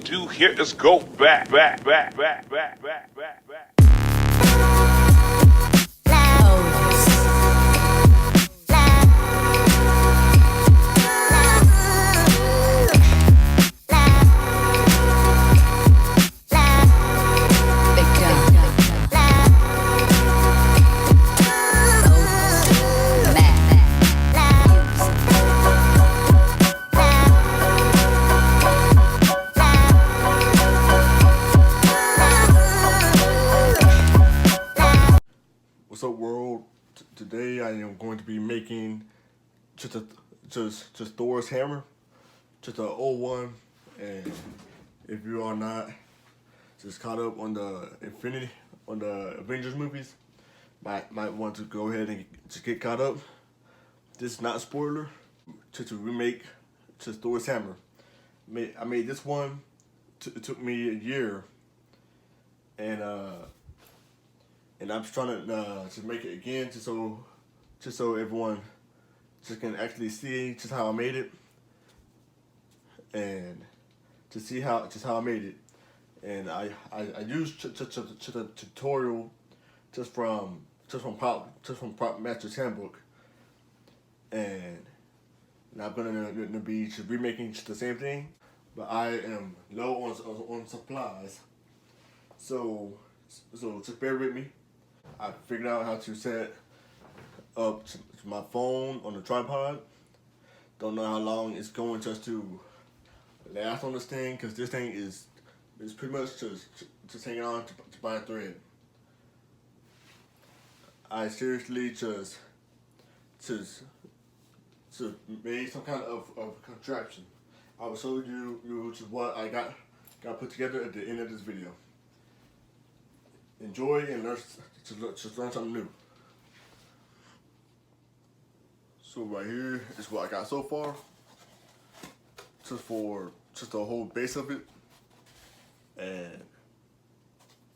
do here is go back. What's up, world? Today I am going to be making just Thor's hammer, just an old one. And if you are not just caught up on the Avengers movies, might want to go ahead and just get caught up. This is not a spoiler. To remake just Thor's hammer. I made this one. It took me a year, and I'm just trying to make it again, just so everyone just can actually see just how I made it, and to see how I made it. And I used a tutorial just from Prop Master's Handbook, and I'm gonna be just remaking just the same thing, but I am low on supplies, so just bear with me. I figured out how to set up my phone on the tripod. Don't know how long it's going just to last on this thing, because this thing is pretty much just hanging on to by a thread. I seriously just made some kind of contraption. I will show you just what I got put together at the end of this video. Enjoy and just learn something new. So right here is what I got so far. Just the whole base of it. And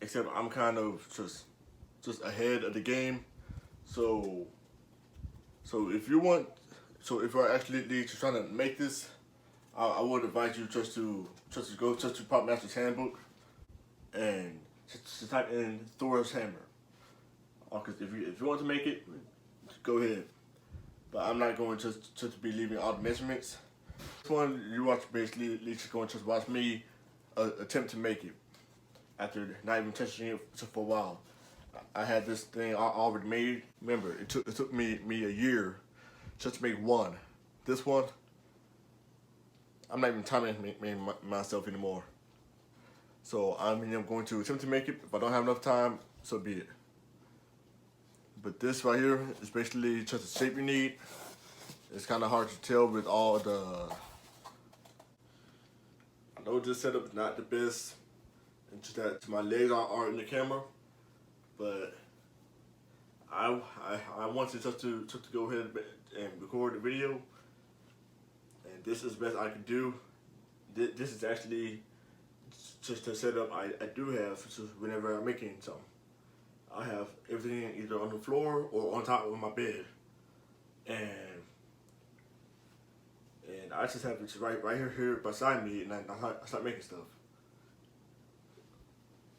except I'm kind of just ahead of the game. So if you're actually just trying to make this, I would advise you just to go to Pop Master's Handbook and just type in Thor's hammer. Because if you want to make it, go ahead. But I'm not going to be leaving all the measurements. This one you watch basically just going to watch me attempt to make it after not even touching it for a while. I had this thing already made. Remember, it took me a year just to make one. This one, I'm not even timing myself anymore. So I'm going to attempt to make it. If I don't have enough time, so be it. But this right here is basically just the shape you need. It's kind of hard to tell with all I know this setup is not the best, and just that my legs are in the camera, but I wanted just to go ahead and record the video, and this is the best I can do. This is actually just the setup I do have whenever I'm making something. I have everything either on the floor or on top of my bed, and I just have it right here beside me, and I start making stuff.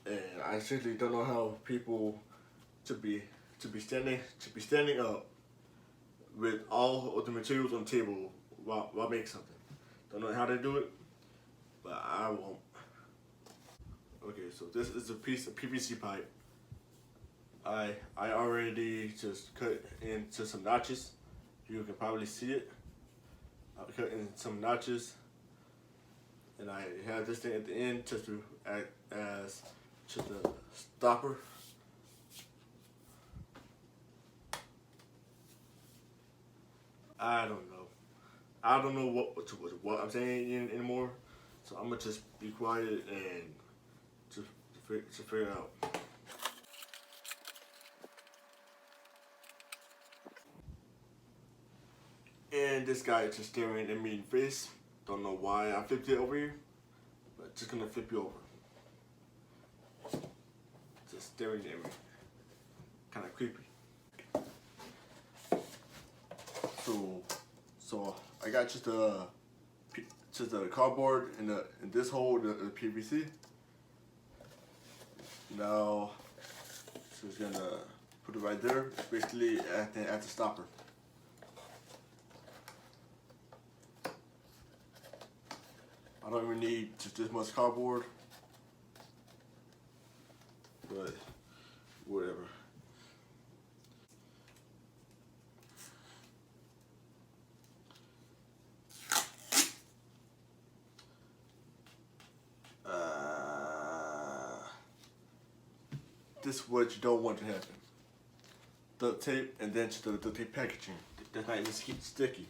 And I simply don't know how people to be standing up with all of the materials on the table while making something. Don't know how they do it, but I won't. Okay, so this is a piece of PVC pipe. I already just cut into some notches. You can probably see it. I cut in some notches, and I have this thing at the end just to act as just a stopper. I don't know what I'm saying anymore. So I'm gonna just be quiet and to figure it out. And this guy is just staring at me in the face. Don't know why I flipped it over here, but just gonna flip you over. Just staring at me. Kind of creepy. So I got just a to the cardboard in this hole, the PVC. Now, just gonna put it right there, basically at the stopper. I don't even need just this much cardboard, but whatever. This is what you don't want to happen. Duct tape and then just the duct tape packaging. That's not even sticky.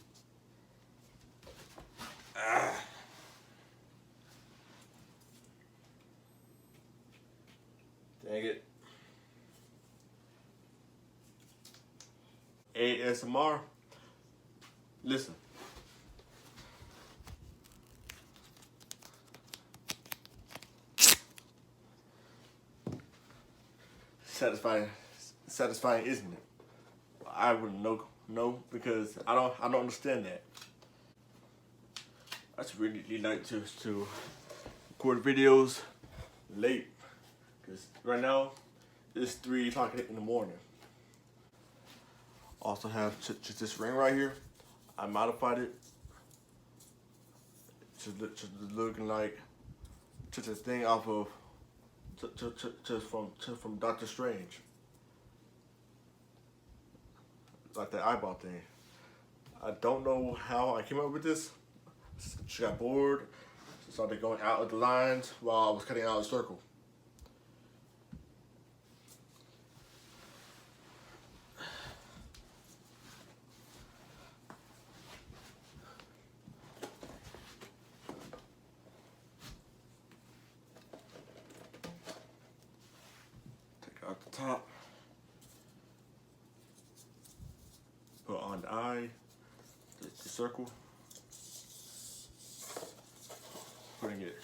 Dang it. ASMR. Listen. Satisfying, isn't it? I wouldn't know because I don't understand that. I just really like to record videos late, because right now it's 3 o'clock in the morning. Also have just this ring right here. I modified it to looking like just a thing off of just from Doctor Strange, like that eyeball thing. I don't know how I came up with this. She got bored, started going out of the lines while I was cutting out a circle. Take out the top, put on the eye, the circle. Putting it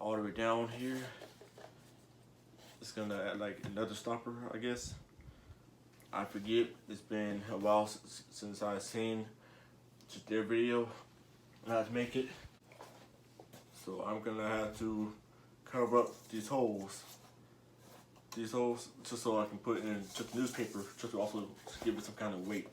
all the way down here. It's gonna add like another stopper, I guess. I forget. It's been a while since I've seen just their video on how to make it. So I'm gonna have to cover up these holes. Just so I can put it in just newspaper, just to also give it some kind of weight.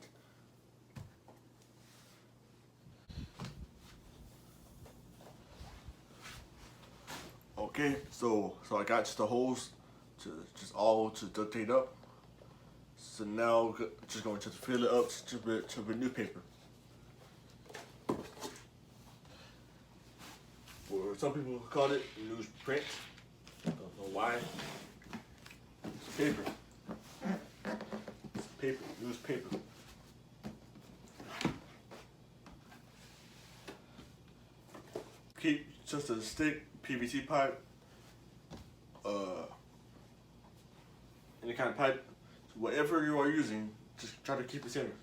Okay, so I got just the holes all duct taped up. So now just going to fill it up with newspaper. Or some people call it newsprint. I don't know why. It's paper. It's paper, newspaper. Keep just a stick PVC pipe, any kind of pipe, whatever you are using, just try to keep it centered.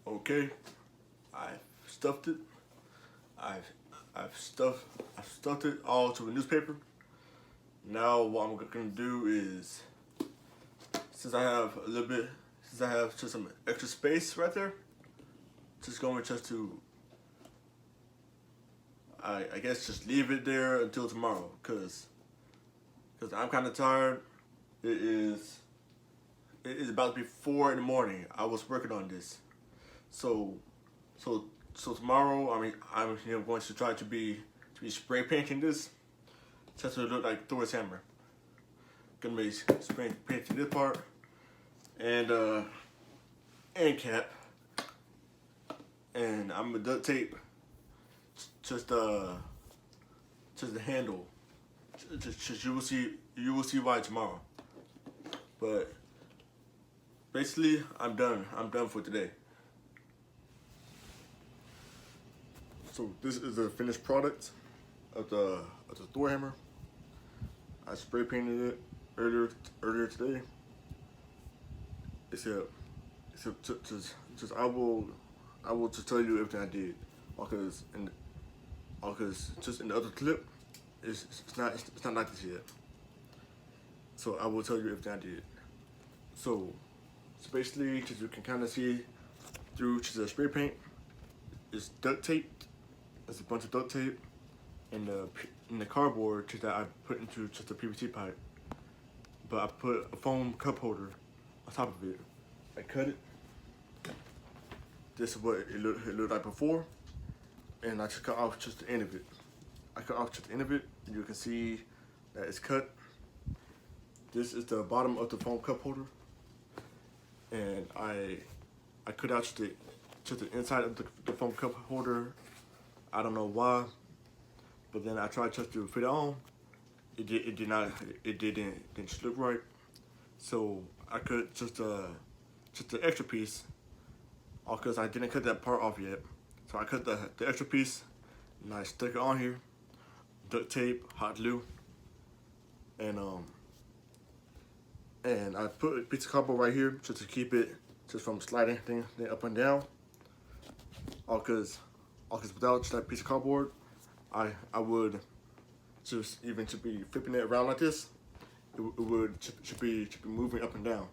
Okay, I stuffed it. I've stuffed it all to a newspaper. Now what I'm gonna do is, since I have just some extra space right there, just going to I guess just leave it there until tomorrow, cause I'm kind of tired. It is about to be 4 in the morning. I was working on this, so so so tomorrow. I mean, I'm going to try to be spray painting this, just to look like Thor's hammer. Gonna be spray painting this part and end cap, and I'm gonna duct tape just the handle. Just you will see why tomorrow. But basically, I'm done. I'm done for today. So this is the finished product of the Thor hammer. I spray painted it earlier today. Except just I will just tell you everything I did, because just in the other clip, it's not like this yet. So I will tell you everything I did. So basically, just you can kind of see through to the spray paint. It's duct taped. It's a bunch of duct tape and the cardboard that I put into just a PVC pipe. But I put a foam cup holder on top of it. I cut it. This is what it looked like before, and I just cut off just the end of it. I cut off just the end of it, and you can see that it's cut. This is the bottom of the foam cup holder, and I cut out just the inside of the foam cup holder. I don't know why, but then I tried just to fit it on. It didn't just look right. So I cut just the extra piece, because I didn't cut that part off yet. So I cut the extra piece, and I stuck it on here, duct tape, hot glue, and I put a piece of cardboard right here just to keep it just from sliding thing up and down. Because without that piece of cardboard, I would just even to be flipping it around like this, it would should be moving up and down,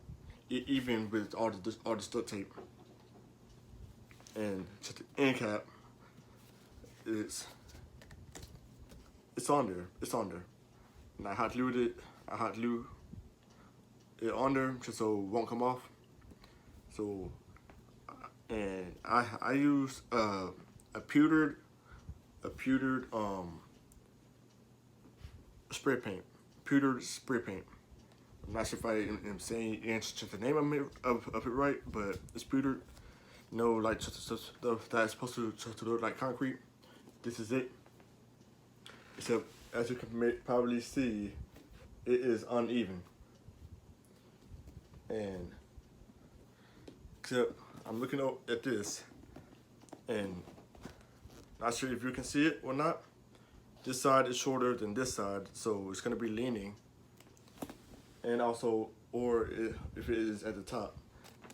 even with all this duct tape. And just the end cap it's on there. It's on there. And I hot glued it. I hot glue it on there just so it won't come off. So, and I use a pewtered spray paint. Pewtered spray paint. I'm not sure if I am saying just the name of it right, but it's pewtered. No, like just stuff that's supposed to look like concrete. This is it. Except, as you can probably see, it is uneven. And except I'm looking at this, and not sure if you can see it or not. This side is shorter than this side, so it's gonna be leaning. And also, or if it is at the top,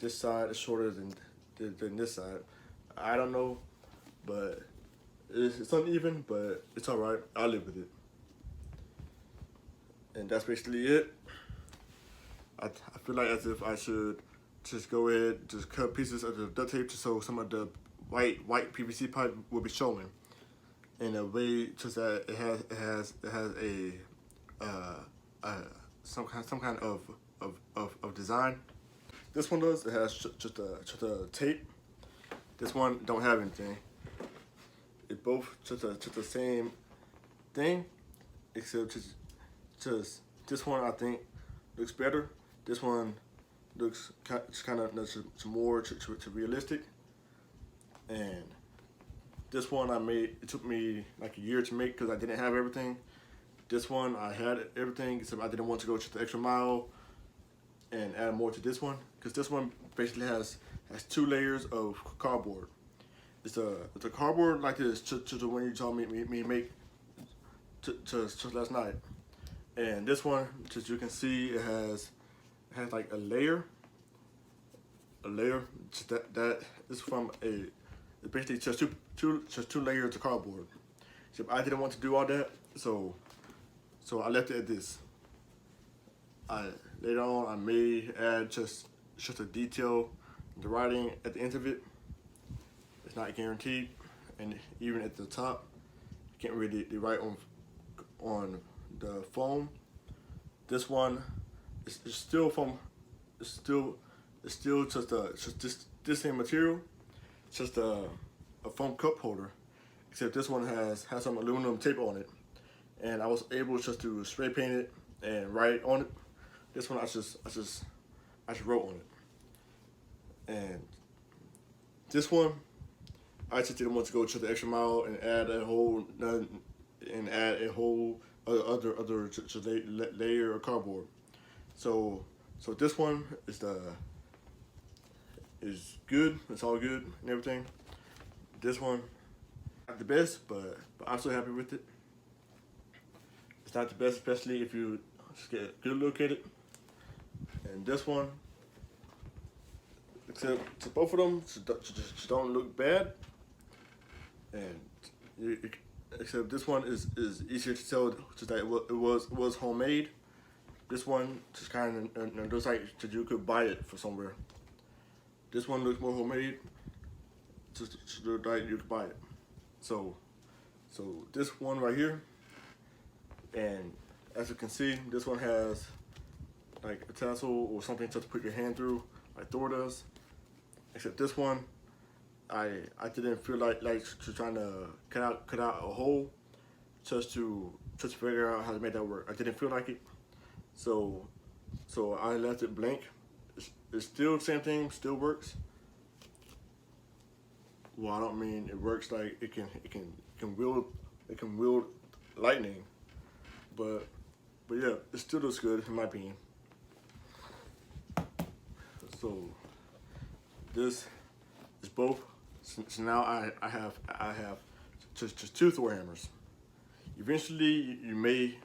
this side is shorter than this side. I don't know, but it's uneven, but it's all right. I'll live with it. And that's basically it. I feel like as if I should just go ahead, just cut pieces of the duct tape just so some of the white PVC pipe will be showing in a way just that it has some kind of design. This one does. It has just a tape. This one don't have anything. It both just the same thing, except just this one I think looks better. This one looks kind of more realistic. And this one I made. It took me like a year to make because I didn't have everything. This one I had everything, except I didn't want to go just the extra mile and add more to this one, because this one basically has 2 layers of cardboard. It's a cardboard like this, just the one you told me make just last night. And this one, just you can see, it has like a layer. Just that is from it's basically just two layers of cardboard. So I didn't want to do all that, so I left it at this. Later on, I may add just a detail, the writing at the end of it. It's not guaranteed, and even at the top, can't read the write on the phone. This one is still from it's still just this same material, it's just a foam cup holder, except this one has some aluminum tape on it, and I was able just to spray paint it and write on it. This one I just wrote on it, and this one I just didn't want to go to the extra mile and add a whole other layer of cardboard. So this one is good. It's all good and everything. This one not the best, but I'm still happy with it. It's not the best, especially if you just get a good look at it. And this one, except both of them just don't look bad. And except this one is easier to tell just that it was homemade. This one just kind of looks like you could buy it for somewhere. This one looks more homemade, just look like you could buy it. So this one right here, and as you can see, this one has like a tassel or something just to put your hand through, like Thor does. Except this one, I didn't feel like trying to cut out a hole just to figure out how to make that work. I didn't feel like it, so I left it blank. It's still the same thing, still works. Well, I don't mean it works like it can wield lightning, but yeah, it still looks good in my opinion. So this is both. So now I have just 2 Thor hammers. Eventually, you may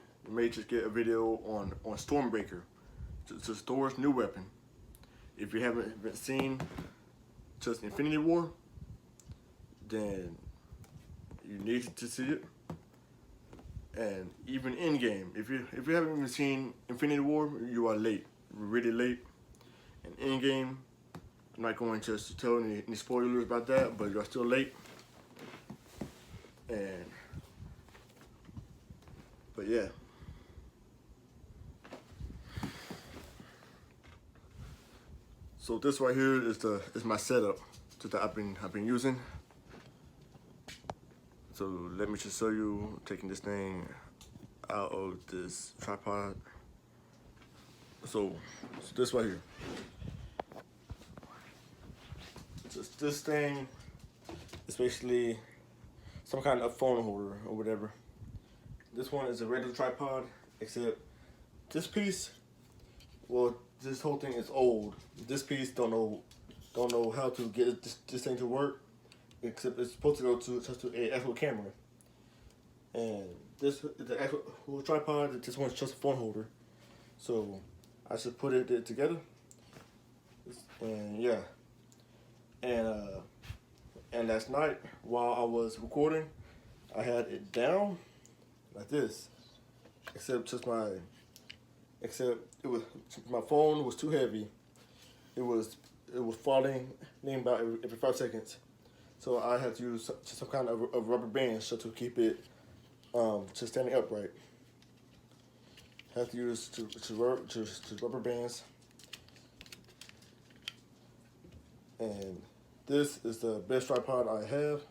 just get a video on Stormbreaker, just Thor's new weapon. If you haven't seen just Infinity War, then you need to see it. And even in game, if you haven't even seen Infinity War, you are late, really late. And in game, I'm not going to tell any spoilers about that, but you're still late. But yeah. So this right here is my setup that I've been using. So let me just show you taking this thing out of this tripod. So this right here. Just this thing is basically some kind of phone holder or whatever. This one is a regular tripod, except this piece, well, this whole thing is old. This piece don't know how to get this thing to work, except it's supposed to go to just to an actual camera. And this is the actual tripod. This one's just a phone holder. So I should put it together. And yeah. And last night while I was recording, I had it down like this. Except my phone was too heavy. It was falling about every 5 seconds. So I had to use some kind of rubber bands just to keep it just standing upright. Have to use rubber bands. And this is the best tripod I have.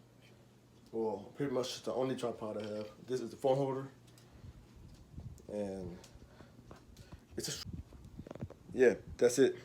Well, pretty much the only tripod I have. This is the phone holder. And it's just, yeah, that's it.